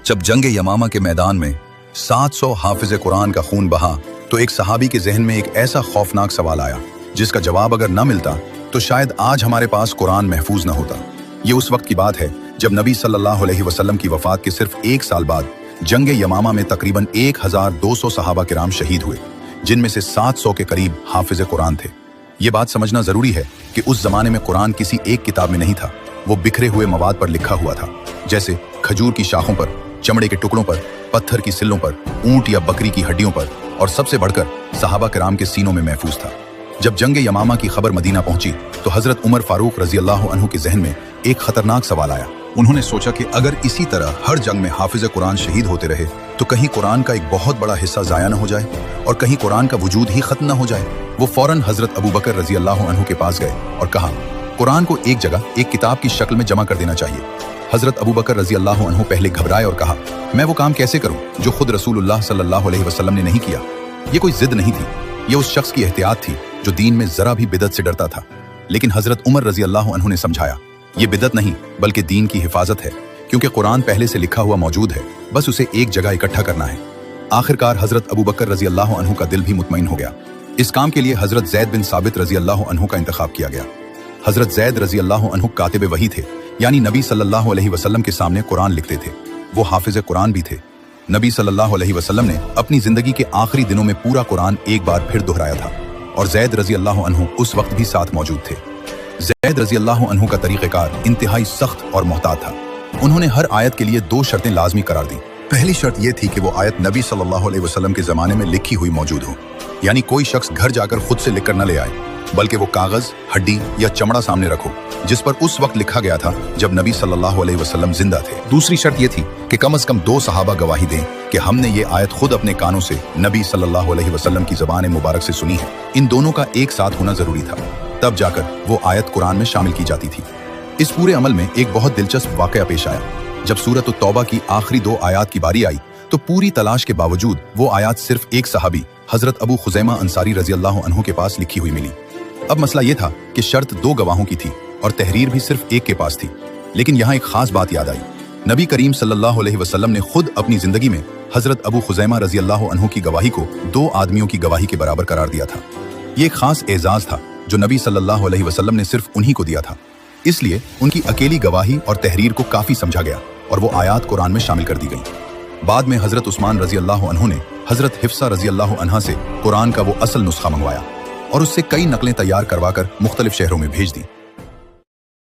जब जंग यमामा के मैदान में 700 हाफिज कुरान का खून बहा तो एक सहाबी के जहन में एक ऐसा खौफनाक सवाल आया जिसका जवाब अगर न मिलता तो शायद आज हमारे पास कुरान महफूज न होता। ये उस वक्त की बात है जब नबी सल्लल्लाहु अलैहि वसल्लम की वफात के सिर्फ एक साल बाद जंग यमामा में तकरीबन 1200 सहाबा किराम शहीद हुए, जिनमें से 700 के करीब हाफिज कुरान थे। ये बात समझना जरूरी है कि उस जमाने में कुरान किसी एक किताब में नहीं था, वो बिखरे हुए मवाद पर लिखा हुआ था, जैसे खजूर की शाखों पर, चमड़े के टुकड़ों पर, पत्थर की सिल्लों पर, ऊंट या बकरी की हड्डियों पर, और सबसे बढ़कर सहाबा किराम के सीनों में महफूज था। जब जंग यमामा की खबर मदीना पहुंची तो हजरत उमर फारूक रजी अल्लाह अन्हु के जहन में एक खतरनाक सवाल आया। उन्होंने सोचा कि अगर इसी तरह हर जंग में हाफिज कुरान शहीद होते रहे तो कहीं कुरान का एक बहुत बड़ा हिस्सा जाया न हो जाए और कहीं कुरान का वजूद ही खत्म न हो जाए। वो फौरन हजरत अबू बकर रजी अल्लाह अन्हु के पास गए और कहा, कुरान को एक जगह एक किताब की शक्ल में जमा कर देना चाहिए। हजरत अबू बकर रजी अल्लाह अन्हु पहले घबराए और कहा, मैं वो काम कैसे करूं जो खुद रसूलुल्लाह सल्लल्लाहु अलैहि वसल्लम ने नहीं किया। ये कोई जिद नहीं थी, ये उस शख्स की एहतियात थी जो दीन में जरा भी बिदत से डरता था। लेकिन हजरत उमर रजी अल्लाह अन्हु ने समझाया, ये बिदत नहीं बल्कि दीन की हिफाजत है, क्योंकि कुरान पहले से लिखा हुआ मौजूद है, बस उसे एक जगह इकट्ठा करना है। आखिरकार हजरत अबू बकर रजी अल्लाह अन्हु का दिल भी मुतमईन हो गया। इस काम के लिए हजरत जैद बिन साबित रजी अल्लाह अन्हु का इंतखाब किया गया। हजरत जैद रजी अल्लाह अन्हु कातिब वही थे, यानी नबी सल्लल्लाहु अलैहि वसल्लम के सामने कुरान लिखते थे। वो हाफिज कुरान भी थे। नबी सल्लल्लाहु अलैहि वसल्लम ने अपनी जिंदगी के आखिरी दिनों में पूरा कुरान एक बार फिर दोहराया था और जैद रजी अल्लाह अन्हु उस वक्त भी साथ मौजूद थे। जैद रजी अल्लाह अन्हु का तरीक़ेकार इंतहाई सख्त और मोहतात था। उन्होंने हर आयत के लिए 2 शर्तें लाजमी करार दी। पहली शर्त यह थी कि वो आयत नबी सल्लल्लाहु अलैहि वसल्लम के ज़माने में लिखी हुई मौजूद हो, यानी कोई शख्स घर जाकर खुद से लिखकर न ले आए, बल्कि वो कागज, हड्डी या चमड़ा सामने रखो जिस पर उस वक्त लिखा गया था जब नबी सल्लल्लाहु अलैहि वसल्लम जिंदा थे। दूसरी शर्त यह थी कि कम से कम 2 सहाबा गवाही दें कि हमने ये आयत खुद अपने कानों से नबी सल्लल्लाहु अलैहि वसल्लम की ज़बान मुबारक से सुनी है। इन दोनों का एक साथ होना जरूरी था, तब जाकर वो आयत कुरान में शामिल की जाती थी। इस पूरे अमल में एक बहुत दिलचस्प वाकया पेश आया। जब सूरत तौबा की आखिरी 2 आयात की बारी आई तो पूरी तलाश के बावजूद वो आयत सिर्फ एक सहाबी हजरत अबू खुजैमा अंसारी रजी अल्लाह अन्हु के पास लिखी हुई मिली। अब मसला ये था कि शर्त 2 गवाहों की थी और तहरीर भी सिर्फ एक के पास थी। लेकिन यहाँ एक खास बात याद आई। नबी करीम सल्लल्लाहु अलैहि वसल्लम ने खुद अपनी जिंदगी में हजरत अबू खुजैमा रजी अल्लाह अन्हु की गवाही को 2 आदमियों की गवाही के बराबर करार दिया था। ये एक खास एजाज था जो नबी सल्लल्लाहु अलैहि वसल्लम ने सिर्फ उन्हीं को दिया था। इसलिए उनकी अकेली गवाही और तहरीर को काफी समझा गया और वो आयात कुरान में शामिल कर दी गई। बाद में हजरत उस्मान रजी अल्लाह अन्हु ने हजरत हिफ्सा रजी अल्लाह अन्हा से कुरान का वो असल नुस्खा मंगवाया और उससे कई नकलें तैयार करवाकर मुख्तलिफ शहरों में भेज दी।